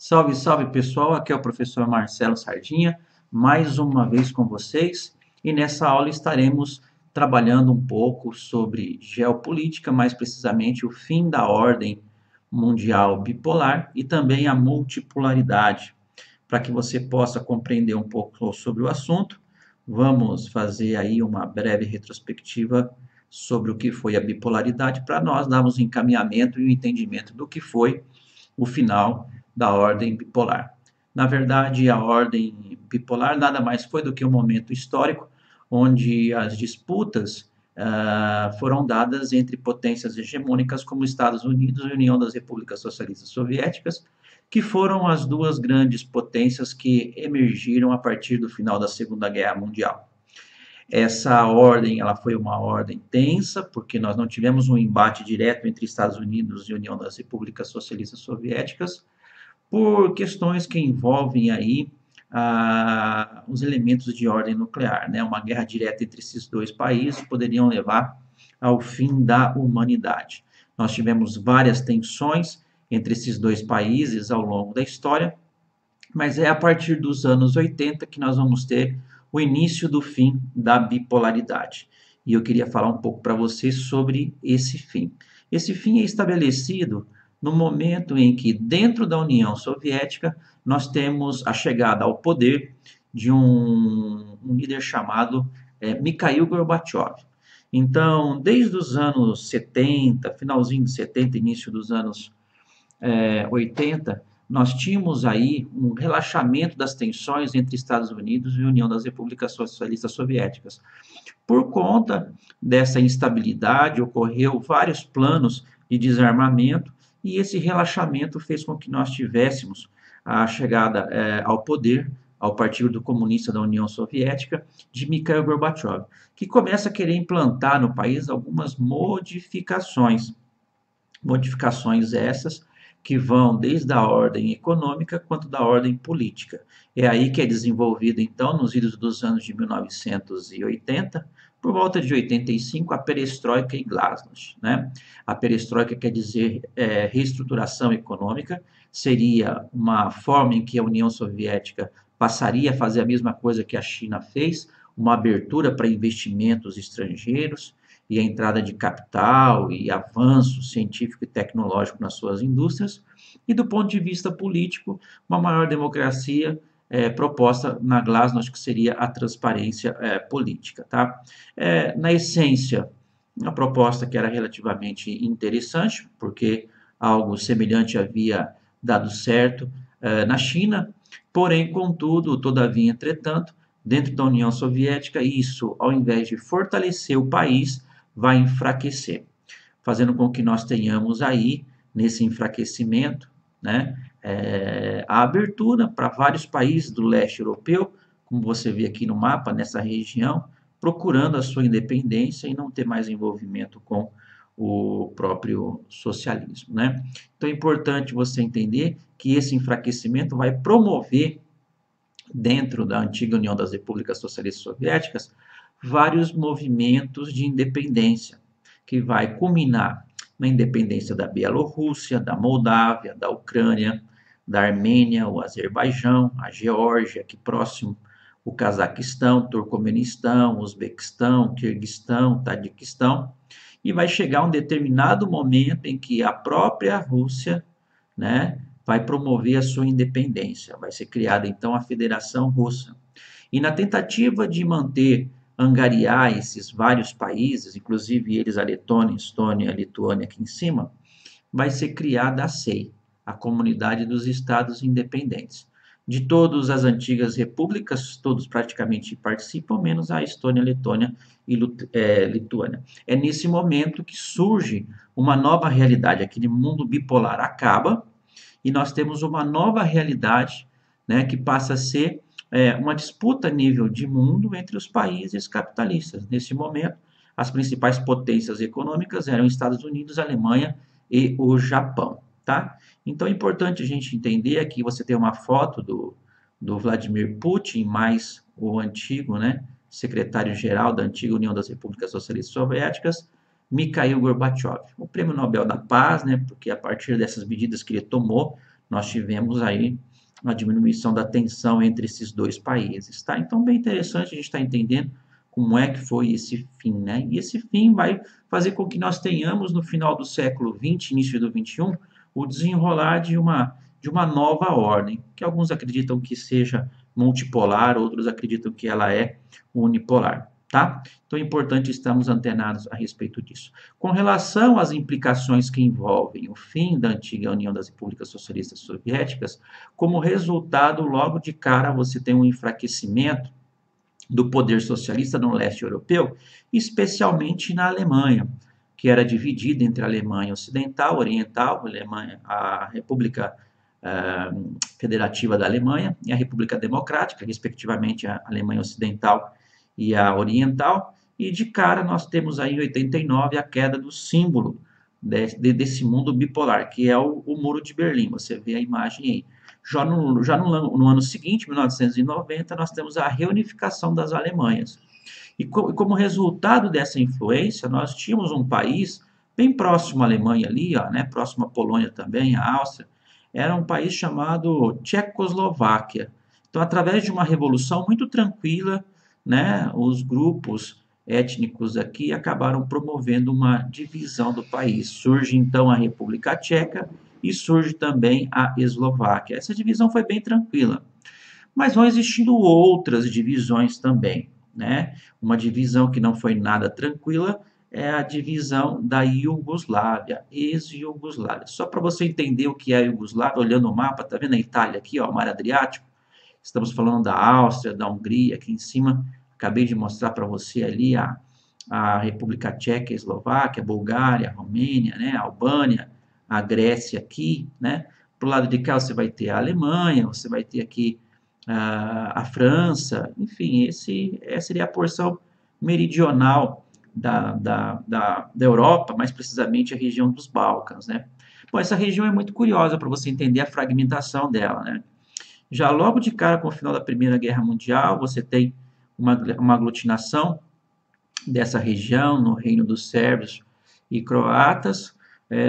Salve, salve pessoal, aqui é o professor Marcelo Sardinha, mais uma vez com vocês, e nessa aula estaremos trabalhando um pouco sobre geopolítica, mais precisamente o fim da ordem mundial bipolar e também a multipolaridade. Para que você possa compreender um pouco sobre o assunto, vamos fazer aí uma breve retrospectiva sobre o que foi a bipolaridade para nós darmos encaminhamento e o entendimento do que foi o final da ordem bipolar. Na verdade, a ordem bipolar nada mais foi do que um momento histórico onde as disputas foram dadas entre potências hegemônicas como Estados Unidos e União das Repúblicas Socialistas Soviéticas, que foram as duas grandes potências que emergiram a partir do final da Segunda Guerra Mundial. Essa ordem, ela foi uma ordem tensa, porque nós não tivemos um embate direto entre Estados Unidos e União das Repúblicas Socialistas Soviéticas, por questões que envolvem aí os elementos de ordem nuclear, né? Uma guerra direta entre esses dois países poderiam levar ao fim da humanidade. Nós tivemos várias tensões entre esses dois países ao longo da história, mas é a partir dos anos 80 que nós vamos ter o início do fim da bipolaridade. E eu queria falar um pouco para vocês sobre esse fim. Esse fim é estabelecido no momento em que, dentro da União Soviética, nós temos a chegada ao poder de um líder chamado Mikhail Gorbachev. Então, desde os anos 70, finalzinho de 70, início dos anos 80, nós tínhamos aí um relaxamento das tensões entre Estados Unidos e União das Repúblicas Socialistas Soviéticas. Por conta dessa instabilidade, ocorreu vários planos de desarmamento e esse relaxamento fez com que nós tivéssemos a chegada ao poder, ao Partido Comunista da União Soviética, de Mikhail Gorbachev, que começa a querer implantar no país algumas modificações. Modificações essas que vão desde a ordem econômica quanto da ordem política. É aí que é desenvolvido, então, nos idos dos anos de 1980, por volta de 85, a perestroika e glasnost. Né? A perestroika quer dizer reestruturação econômica, seria uma forma em que a União Soviética passaria a fazer a mesma coisa que a China fez, uma abertura para investimentos estrangeiros, e a entrada de capital e avanço científico e tecnológico nas suas indústrias, e do ponto de vista político, uma maior democracia proposta na Glasnost, que seria a transparência política. Tá? Na essência, uma proposta que era relativamente interessante, porque algo semelhante havia dado certo na China, porém, contudo, todavia, entretanto, dentro da União Soviética, isso, ao invés de fortalecer o país, vai enfraquecer, fazendo com que nós tenhamos aí, nesse enfraquecimento, né, a abertura para vários países do leste europeu, como você vê aqui no mapa, nessa região, procurando a sua independência e não ter mais envolvimento com o próprio socialismo. Né? Então é importante você entender que esse enfraquecimento vai promover, dentro da antiga União das Repúblicas Socialistas Soviéticas, vários movimentos de independência, que vai culminar na independência da Bielorrússia, da Moldávia, da Ucrânia, da Armênia, o Azerbaijão, a Geórgia, aqui próximo, o Cazaquistão, Turcomenistão, Uzbequistão, Quirguistão, Tadiquistão, e vai chegar um determinado momento em que a própria Rússia, né, vai promover a sua independência, vai ser criada então a Federação Russa. E na tentativa de manter angariar esses vários países, inclusive eles a Letônia, Estônia, a Lituânia aqui em cima, vai ser criada a SEI, a Comunidade dos Estados Independentes. De todas as antigas repúblicas, todos praticamente participam, menos a Estônia, Letônia e Lituânia. É nesse momento que surge uma nova realidade, aquele mundo bipolar acaba e nós temos uma nova realidade, né, que passa a ser uma disputa a nível de mundo entre os países capitalistas. Nesse momento, as principais potências econômicas eram Estados Unidos, Alemanha e o Japão. Tá? Então é importante a gente entender, aqui você tem uma foto do Vladimir Putin, mais o antigo, né, secretário-geral da antiga União das Repúblicas Socialistas Soviéticas, Mikhail Gorbachev. O Prêmio Nobel da Paz, né, porque a partir dessas medidas que ele tomou, nós tivemos aí uma diminuição da tensão entre esses dois países, tá? Então, bem interessante a gente estar entendendo como é que foi esse fim, né? E esse fim vai fazer com que nós tenhamos, no final do século XX, início do XXI, o desenrolar de uma nova ordem, que alguns acreditam que seja multipolar, outros acreditam que ela é unipolar, tá? Então é importante estarmos antenados a respeito disso. Com relação às implicações que envolvem o fim da antiga União das Repúblicas Socialistas Soviéticas, como resultado, logo de cara, você tem um enfraquecimento do poder socialista no leste europeu, especialmente na Alemanha, que era dividida entre a Alemanha Ocidental, Oriental, a República Federativa da Alemanha e a República Democrática, respectivamente a Alemanha Ocidental e a Oriental, e de cara nós temos aí em 89 a queda do símbolo desse mundo bipolar, que é o Muro de Berlim. Você vê a imagem aí. Já no ano seguinte, 1990, nós temos a reunificação das Alemanhas. E como resultado dessa influência, nós tínhamos um país bem próximo à Alemanha ali, ó, né, próximo à Polônia também, à Áustria, era um país chamado Tchecoslováquia. Então, através de uma revolução muito tranquila, né, os grupos étnicos aqui acabaram promovendo uma divisão do país. Surge então a República Tcheca e surge também a Eslováquia. Essa divisão foi bem tranquila, mas vão existindo outras divisões também, né? Uma divisão que não foi nada tranquila é a divisão da Iugoslávia, ex-Iugoslávia. Só para você entender o que é a Iugoslávia, olhando o mapa, tá vendo a Itália aqui, ó, o Mar Adriático? Estamos falando da Áustria, da Hungria, aqui em cima. Acabei de mostrar para você ali a República Tcheca, a Eslováquia, a Bulgária, a Romênia, né, a Albânia, a Grécia aqui, né? Pro lado de cá você vai ter a Alemanha, você vai ter aqui a França, enfim, essa seria a porção meridional da Europa, mais precisamente a região dos Balcãs, né? Bom, essa região é muito curiosa para você entender a fragmentação dela, né? Já logo de cara com o final da Primeira Guerra Mundial, você tem uma aglutinação dessa região no reino dos sérvios e croatas.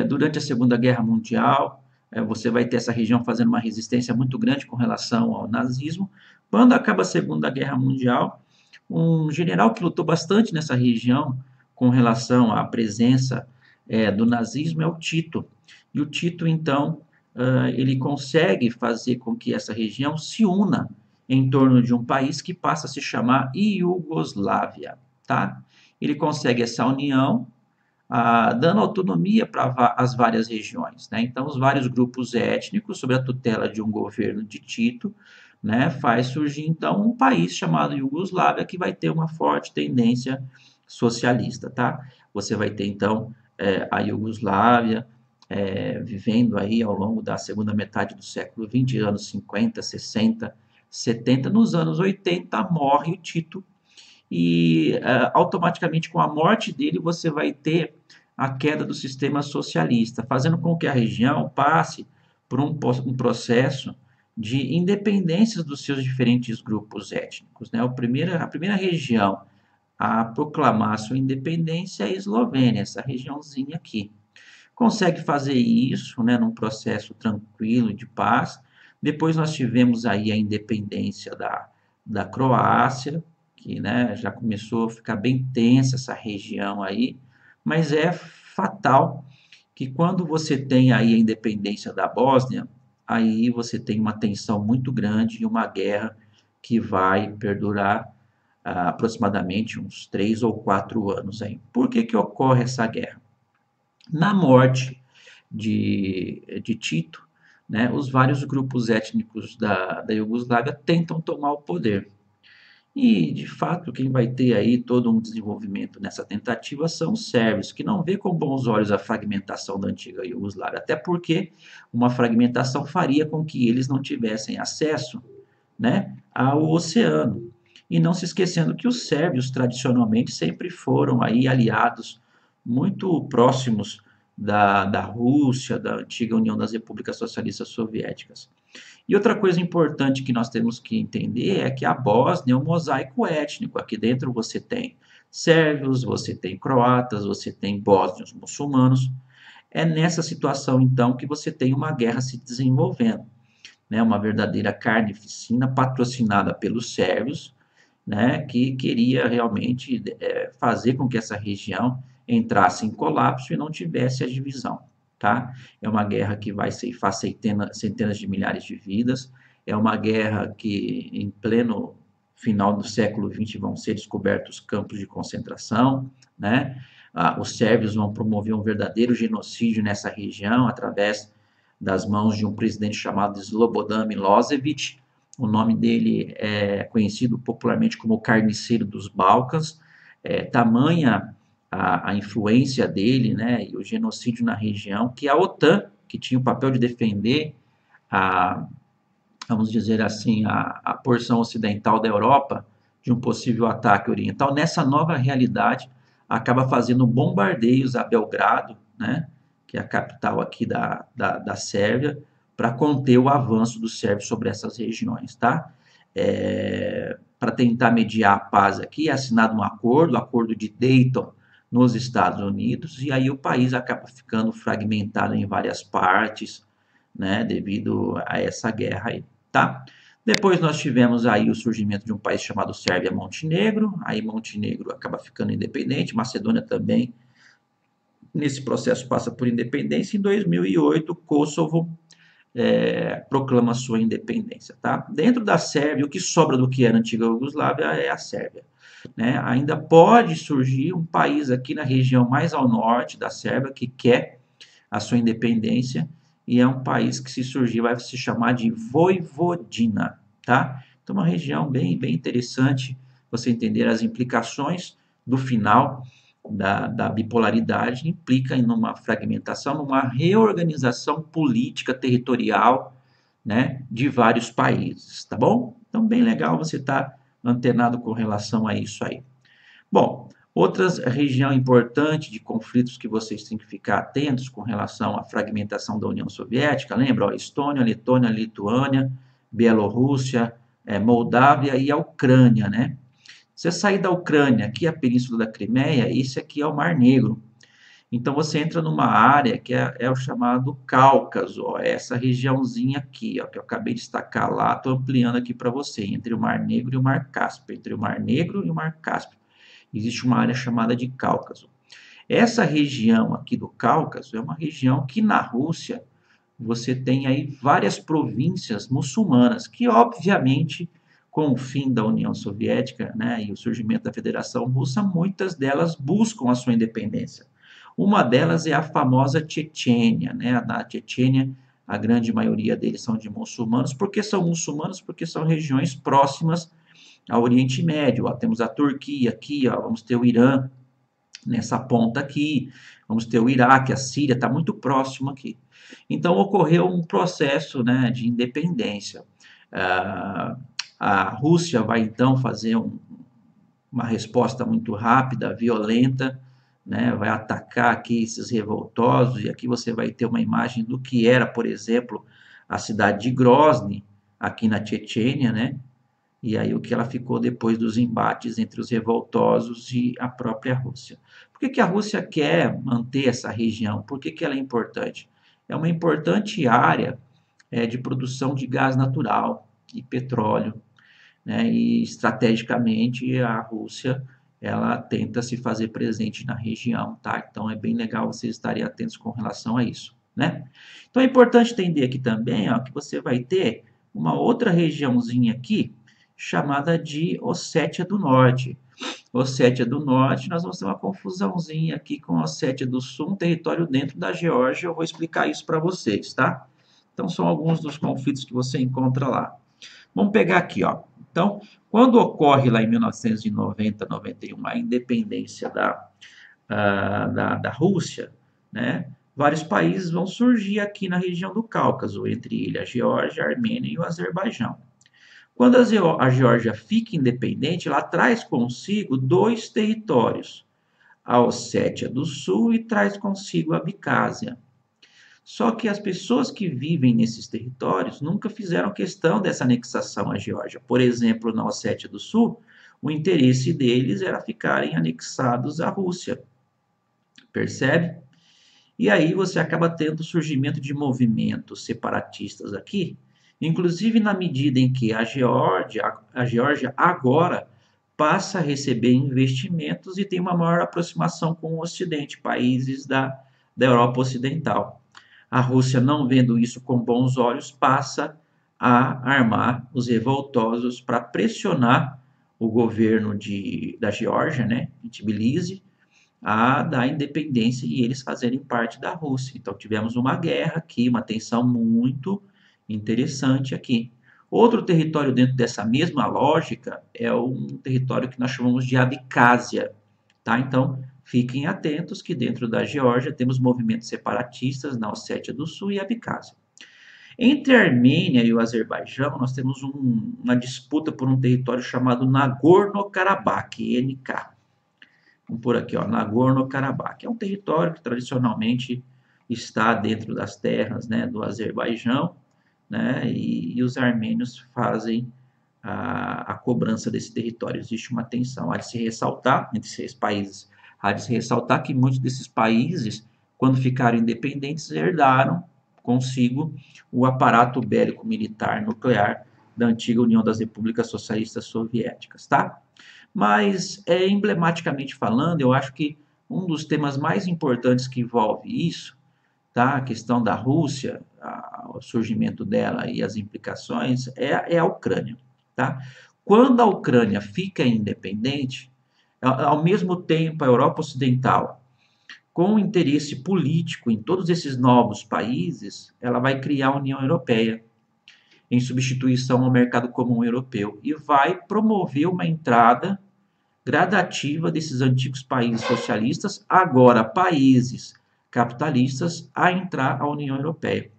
Durante a Segunda Guerra Mundial, você vai ter essa região fazendo uma resistência muito grande com relação ao nazismo. Quando acaba a Segunda Guerra Mundial, um general que lutou bastante nessa região com relação à presença do nazismo é o Tito. E o Tito, então, ele consegue fazer com que essa região se una em torno de um país que passa a se chamar Iugoslávia, tá? Ele consegue essa união, dando autonomia para as várias regiões, né? Então, os vários grupos étnicos, sob a tutela de um governo de Tito, né, faz surgir, então, um país chamado Iugoslávia, que vai ter uma forte tendência socialista, tá? Você vai ter, então, a Iugoslávia, vivendo aí ao longo da segunda metade do século XX, anos 50, 60, 70. Nos anos 80, morre o Tito, e automaticamente com a morte dele você vai ter a queda do sistema socialista, fazendo com que a região passe por um processo de independência dos seus diferentes grupos étnicos, né? A primeira região a proclamar sua independência é a Eslovênia, essa regiãozinha aqui. Consegue fazer isso, né, num processo tranquilo de paz. Depois nós tivemos aí a independência da Croácia, que, né, já começou a ficar bem tensa essa região aí, mas é fatal que quando você tem aí a independência da Bósnia, aí você tem uma tensão muito grande e uma guerra que vai perdurar aproximadamente uns 3 ou 4 anos aí. Por que que ocorre essa guerra? Na morte de Tito, né, os vários grupos étnicos da Iugoslávia tentam tomar o poder. E, de fato, quem vai ter aí todo um desenvolvimento nessa tentativa são os sérvios, que não vê com bons olhos a fragmentação da antiga Iugoslávia, até porque uma fragmentação faria com que eles não tivessem acesso, né, ao oceano. E não se esquecendo que os sérvios, tradicionalmente, sempre foram aí aliados muito próximos da Rússia, da antiga União das Repúblicas Socialistas Soviéticas. E outra coisa importante que nós temos que entender é que a Bósnia é um mosaico étnico. Aqui dentro você tem sérvios, você tem croatas, você tem bósnios muçulmanos. É nessa situação, então, que você tem uma guerra se desenvolvendo, né? Uma verdadeira carnificina patrocinada pelos sérvios, né? Que queria realmente fazer com que essa região entrasse em colapso e não tivesse a divisão, tá? É uma guerra que vai ceifar centenas de milhares de vidas, é uma guerra que, em pleno final do século XX, vão ser descobertos campos de concentração, né? Os sérvios vão promover um verdadeiro genocídio nessa região através das mãos de um presidente chamado Slobodan Milosevic. O nome dele é conhecido popularmente como o Carniceiro dos Balcãs. Tamanha a influência dele, né, e o genocídio na região, que a OTAN, que tinha o papel de defender a, vamos dizer assim, a porção ocidental da Europa de um possível ataque oriental, nessa nova realidade, acaba fazendo bombardeios a Belgrado, né, que é a capital aqui da Sérvia, para conter o avanço dos sérvios sobre essas regiões, tá? Para tentar mediar a paz aqui, é assinado um acordo, o acordo de Dayton, nos Estados Unidos, e aí o país acaba ficando fragmentado em várias partes, né, devido a essa guerra aí, tá? Depois nós tivemos aí o surgimento de um país chamado Sérvia-Montenegro, aí Montenegro acaba ficando independente, Macedônia também, nesse processo passa por independência, em 2008 Kosovo proclama sua independência, tá? Dentro da Sérvia, o que sobra do que era a antiga Iugoslávia é a Sérvia, né? Ainda pode surgir um país aqui na região mais ao norte da Sérvia que quer a sua independência, e é um país que, se surgir, vai se chamar de Voivodina, tá? Então, uma região bem interessante você entender as implicações do final da bipolaridade, implica em uma fragmentação, numa reorganização política territorial, né, de vários países, tá bom? Então, bem legal você estar antenado com relação a isso aí. Bom, outra região importante de conflitos que vocês têm que ficar atentos com relação à fragmentação da União Soviética, lembra? Ó, Estônia, Letônia, Lituânia, Bielorrússia, Moldávia e a Ucrânia, né? Você sair da Ucrânia, aqui a Península da Crimeia, esse aqui é o Mar Negro. Então você entra numa área que é o chamado Cáucaso, ó, essa regiãozinha aqui, ó, que eu acabei de destacar lá, estou ampliando aqui para você, entre o Mar Negro e o Mar Cáspio, entre o Mar Negro e o Mar Cáspio. Existe uma área chamada de Cáucaso. Essa região aqui do Cáucaso é uma região que na Rússia você tem aí várias províncias muçulmanas, que obviamente com o fim da União Soviética, né, e o surgimento da Federação Russa, muitas delas buscam a sua independência. Uma delas é a famosa Chechênia, né? Na Chechênia, a grande maioria deles são de muçulmanos. Por que são muçulmanos? Porque são regiões próximas ao Oriente Médio. Ó, temos a Turquia aqui, ó, vamos ter o Irã nessa ponta aqui, vamos ter o Iraque, a Síria, está muito próximo aqui. Então ocorreu um processo, né, de independência. A Rússia vai então fazer uma resposta muito rápida, violenta, né, vai atacar aqui esses revoltosos, e aqui você vai ter uma imagem do que era, por exemplo, a cidade de Grozny, aqui na Chechênia, né, e aí o que ela ficou depois dos embates entre os revoltosos e a própria Rússia. Por que a Rússia quer manter essa região? Por que ela é importante? É uma importante área de produção de gás natural e petróleo, né? E estrategicamente a Rússia ela tenta se fazer presente na região, tá? Então é bem legal vocês estarem atentos com relação a isso, né? Então é importante entender aqui também, ó, que você vai ter uma outra regiãozinha aqui chamada de Ossétia do Norte. Ossétia do Norte, nós vamos ter uma confusãozinha aqui com Ossétia do Sul, um território dentro da Geórgia, eu vou explicar isso para vocês, tá? Então são alguns dos conflitos que você encontra lá. Vamos pegar aqui, ó. Então, quando ocorre lá em 1990, 91, a independência da Rússia, né, vários países vão surgir aqui na região do Cáucaso, entre ele a Geórgia, a Armênia e o Azerbaijão. Quando a Geórgia fica independente, ela traz consigo dois territórios, a Ossétia do Sul e traz consigo a Abcásia. Só que as pessoas que vivem nesses territórios nunca fizeram questão dessa anexação à Geórgia. Por exemplo, na Ossétia do Sul, o interesse deles era ficarem anexados à Rússia. Percebe? E aí você acaba tendo o surgimento de movimentos separatistas aqui, inclusive na medida em que a Geórgia agora passa a receber investimentos e tem uma maior aproximação com o Ocidente, países da Europa Ocidental. A Rússia, não vendo isso com bons olhos, passa a armar os revoltosos para pressionar o governo da Geórgia, né, em Tbilisi, a dar independência e eles fazerem parte da Rússia. Então tivemos uma guerra aqui, uma tensão muito interessante aqui. Outro território dentro dessa mesma lógica é um território que nós chamamos de Abcásia, tá? Então fiquem atentos que dentro da Geórgia temos movimentos separatistas na Ossétia do Sul e Abcásia. Entre a Armênia e o Azerbaijão, nós temos uma disputa por um território chamado Nagorno-Karabakh, NK. Vamos por aqui, ó, Nagorno-Karabakh. É um território que tradicionalmente está dentro das terras, né, do Azerbaijão, né, e os armênios fazem a cobrança desse território. Existe uma tensão. Há de se ressaltar, entre esses países, há de se ressaltar que muitos desses países, quando ficaram independentes, herdaram consigo o aparato bélico-militar nuclear da antiga União das Repúblicas Socialistas Soviéticas, tá? Mas, emblematicamente falando, eu acho que um dos temas mais importantes que envolve isso, tá? A questão da Rússia, o surgimento dela e as implicações, é a Ucrânia, tá? Quando a Ucrânia fica independente, ao mesmo tempo a Europa Ocidental, com interesse político em todos esses novos países, ela vai criar a União Europeia, em substituição ao mercado comum europeu, e vai promover uma entrada gradativa desses antigos países socialistas, agora países capitalistas, a entrar à União Europeia.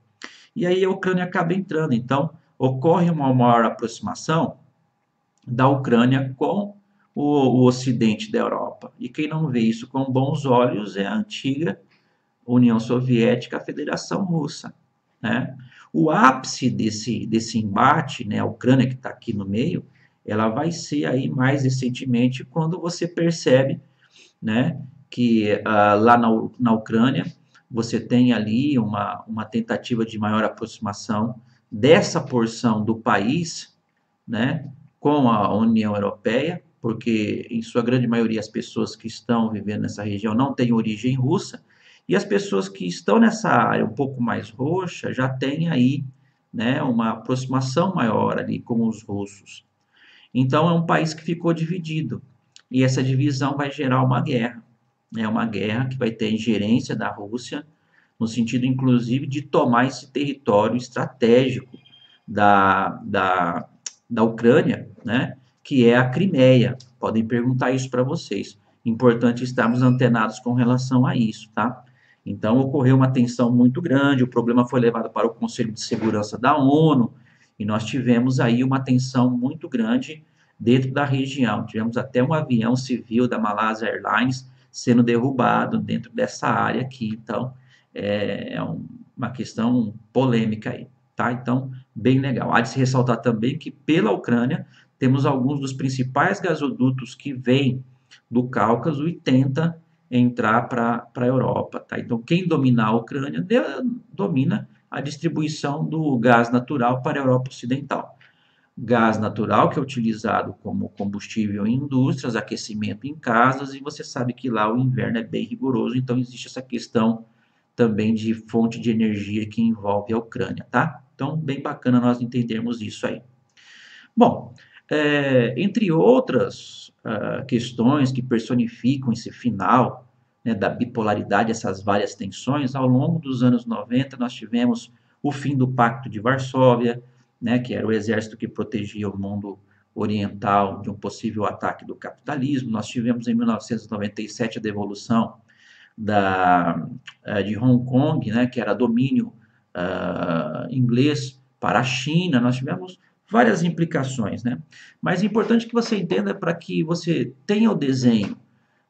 E aí a Ucrânia acaba entrando. Então, ocorre uma maior aproximação da Ucrânia com o Ocidente da Europa. E quem não vê isso com bons olhos é a antiga União Soviética, a Federação Russa, né? O ápice desse embate, né, a Ucrânia que está aqui no meio, ela vai ser aí mais recentemente quando você percebe, né, que lá na Ucrânia você tem ali uma tentativa de maior aproximação dessa porção do país, né, com a União Europeia, porque em sua grande maioria as pessoas que estão vivendo nessa região não têm origem russa, e as pessoas que estão nessa área um pouco mais roxa já têm aí, né, uma aproximação maior ali com os russos. Então é um país que ficou dividido, e essa divisão vai gerar uma guerra. É uma guerra que vai ter ingerência da Rússia, no sentido inclusive de tomar esse território estratégico da Ucrânia, né, que é a Crimeia. Podem perguntar isso para vocês. Importante estarmos antenados com relação a isso, tá? Então ocorreu uma tensão muito grande, o problema foi levado para o Conselho de Segurança da ONU, e nós tivemos aí uma tensão muito grande dentro da região. Tivemos até um avião civil da Malaysia Airlines sendo derrubado dentro dessa área aqui. Então, uma questão polêmica aí, tá? Então, bem legal. Há de se ressaltar também que pela Ucrânia temos alguns dos principais gasodutos que vêm do Cáucaso e tenta entrar para a Europa, tá? Então, quem dominar a Ucrânia domina a distribuição do gás natural para a Europa Ocidental. Gás natural que é utilizado como combustível em indústrias, aquecimento em casas, e você sabe que lá o inverno é bem rigoroso, então existe essa questão também de fonte de energia que envolve a Ucrânia, tá? Então, bem bacana nós entendermos isso aí. Bom, entre outras questões que personificam esse final, né, da bipolaridade, essas várias tensões, ao longo dos anos 90 nós tivemos o fim do Pacto de Varsóvia, né, que era o exército que protegia o mundo oriental de um possível ataque do capitalismo. Nós tivemos em 1997 a devolução de Hong Kong, né, que era domínio inglês para a China. Nós tivemos várias implicações, né? Mas é importante que você entenda, para que você tenha o desenho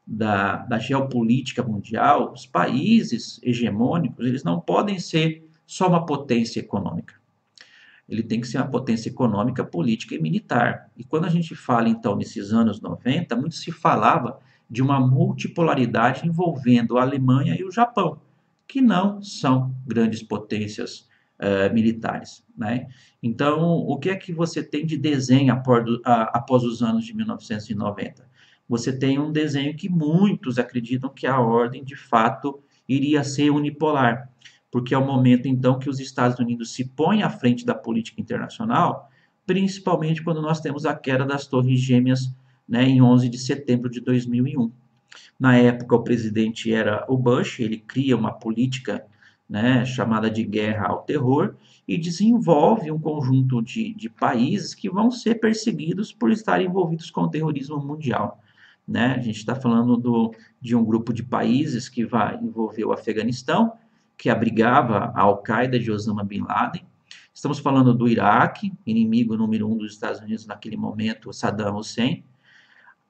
da geopolítica mundial, os países hegemônicos, eles não podem ser só uma potência econômica. Ele tem que ser uma potência econômica, política e militar. E quando a gente fala, então, nesses anos 90, muito se falava de uma multipolaridade envolvendo a Alemanha e o Japão, que não são grandes potências militares, né? Então, o que é que você tem de desenho após os anos de 1990? Você tem um desenho que muitos acreditam que a ordem, de fato, iria ser unipolar, porque é o momento, então, que os Estados Unidos se põem à frente da política internacional, principalmente quando nós temos a queda das Torres Gêmeas, né, em 11 de setembro de 2001. Na época, o presidente era o Bush, ele cria uma política, né, chamada de guerra ao terror e desenvolve um conjunto de países que vão ser perseguidos por estarem envolvidos com o terrorismo mundial. Né? A gente está falando de um grupo de países que vai envolver o Afeganistão, que abrigava a Al-Qaeda de Osama Bin Laden. Estamos falando do Iraque, inimigo número um dos Estados Unidos naquele momento, Saddam Hussein.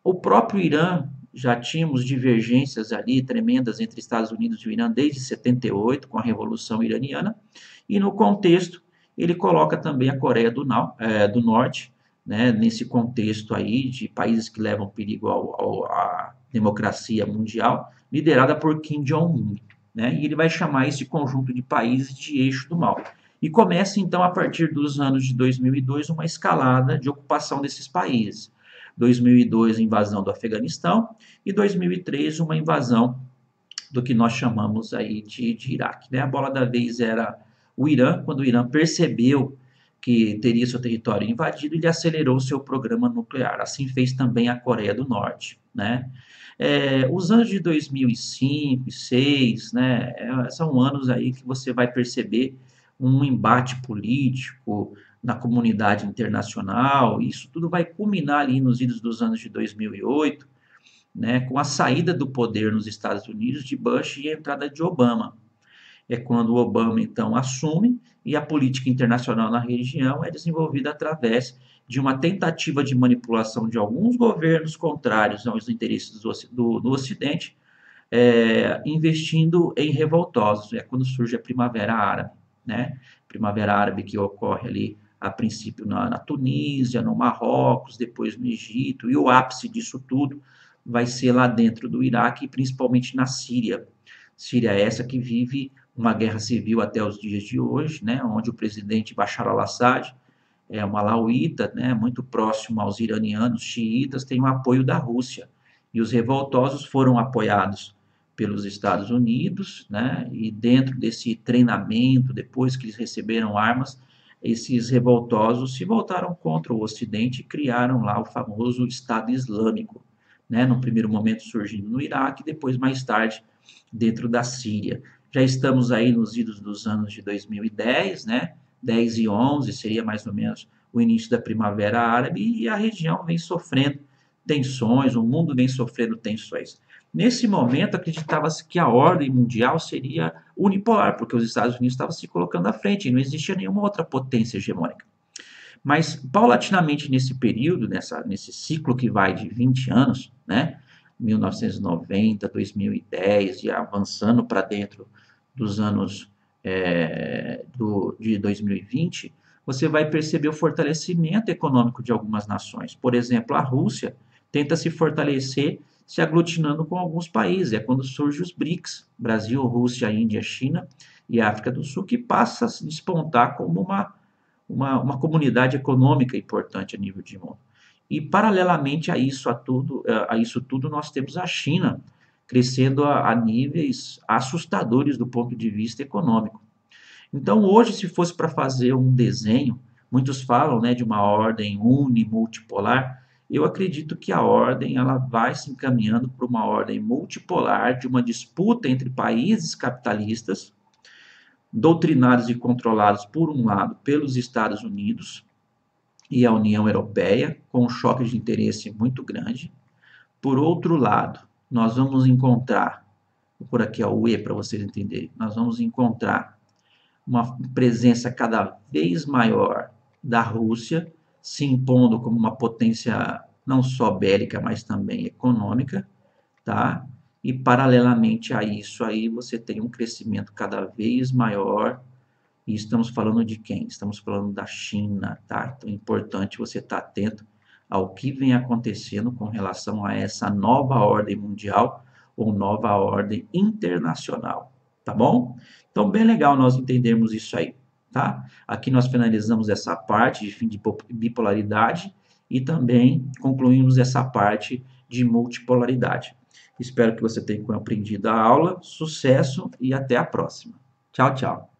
O próprio Irã, já tínhamos divergências ali tremendas entre Estados Unidos e o Irã desde 78, com a Revolução Iraniana, e no contexto ele coloca também a Coreia do Norte, né, nesse contexto aí de países que levam perigo à democracia mundial, liderada por Kim Jong-un, né, e ele vai chamar esse conjunto de países de eixo do mal. E começa então, a partir dos anos de 2002, uma escalada de ocupação desses países. 2002, a invasão do Afeganistão, e 2003, uma invasão do que nós chamamos aí de Iraque. Né? A bola da vez era o Irã, quando o Irã percebeu que teria seu território invadido, ele acelerou seu programa nuclear. Assim fez também a Coreia do Norte. Né? Os anos de 2005 e 2006, né, são anos aí que você vai perceber um embate político na comunidade internacional. Isso tudo vai culminar ali nos idos dos anos de 2008, né, com a saída do poder nos Estados Unidos de Bush e a entrada de Obama. É quando o Obama, então, assume e a política internacional na região é desenvolvida através de uma tentativa de manipulação de alguns governos contrários aos interesses do Ocidente, investindo em revoltosos. É quando surge a Primavera Árabe, né? Primavera Árabe que ocorre ali a princípio na Tunísia, no Marrocos, depois no Egito, e o ápice disso tudo vai ser lá dentro do Iraque, principalmente na Síria. Síria essa que vive uma guerra civil até os dias de hoje, né, onde o presidente Bashar al-Assad é um alauíta, né, muito próximo aos iranianos xiitas, tem o apoio da Rússia. E os revoltosos foram apoiados pelos Estados Unidos, né, e dentro desse treinamento, depois que eles receberam armas, esses revoltosos se voltaram contra o Ocidente e criaram lá o famoso Estado Islâmico, né, no primeiro momento surgindo no Iraque, depois mais tarde dentro da Síria. Já estamos aí nos idos dos anos de 2010, né, 10 e 11 seria mais ou menos o início da Primavera Árabe, e a região vem sofrendo tensões, o mundo vem sofrendo tensões. Nesse momento, acreditava-se que a ordem mundial seria unipolar, porque os Estados Unidos estavam se colocando à frente e não existia nenhuma outra potência hegemônica. Mas, paulatinamente, nesse período, nesse ciclo que vai de 20 anos, né, 1990, 2010, e avançando para dentro dos anos de 2020, você vai perceber o fortalecimento econômico de algumas nações. Por exemplo, a Rússia tenta se fortalecer se aglutinando com alguns países. É quando surge os BRICS, Brasil, Rússia, Índia, China e África do Sul, que passa a se despontar como uma comunidade econômica importante a nível de mundo. E, paralelamente a isso tudo, nós temos a China crescendo a níveis assustadores do ponto de vista econômico. Então, hoje, se fosse para fazer um desenho, muitos falam, né, de uma ordem unimultipolar. Eu acredito que a ordem ela vai se encaminhando para uma ordem multipolar, de uma disputa entre países capitalistas, doutrinados e controlados, por um lado, pelos Estados Unidos e a União Europeia, com um choque de interesse muito grande. Por outro lado, nós vamos encontrar, vou por aqui o E para vocês entenderem, nós vamos encontrar uma presença cada vez maior da Rússia, se impondo como uma potência não só bélica, mas também econômica, tá? E paralelamente a isso aí você tem um crescimento cada vez maior, e estamos falando de quem? Estamos falando da China, tá? Então é importante você estar atento ao que vem acontecendo com relação a essa nova ordem mundial ou nova ordem internacional, tá? tá bom? Então, bem legal nós entendermos isso aí, tá? Aqui nós finalizamos essa parte de fim de bipolaridade e também concluímos essa parte de multipolaridade. Espero que você tenha compreendido a aula. Sucesso e até a próxima. Tchau, tchau.